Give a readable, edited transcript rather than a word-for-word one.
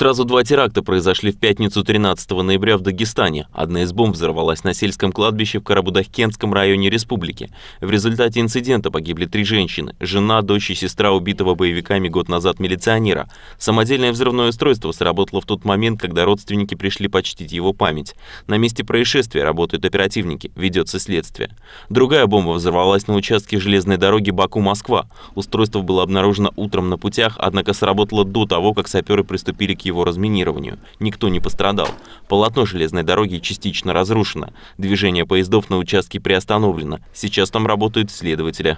Сразу два теракта произошли в пятницу 13 ноября в Дагестане. Одна из бомб взорвалась на сельском кладбище в Карабудаккенском районе республики. В результате инцидента погибли 3 женщины – жена, дочь и сестра убитого боевиками год назад милиционера. Самодельное взрывное устройство сработало в тот момент, когда родственники пришли почтить его память. На месте происшествия работают оперативники, ведется следствие. Другая бомба взорвалась на участке железной дороги Баку-Москва. Устройство было обнаружено утром на путях, однако сработало до того, как саперы приступили к его разминированию. Никто не пострадал. Полотно железной дороги частично разрушено. Движение поездов на участке приостановлено. Сейчас там работают следователи.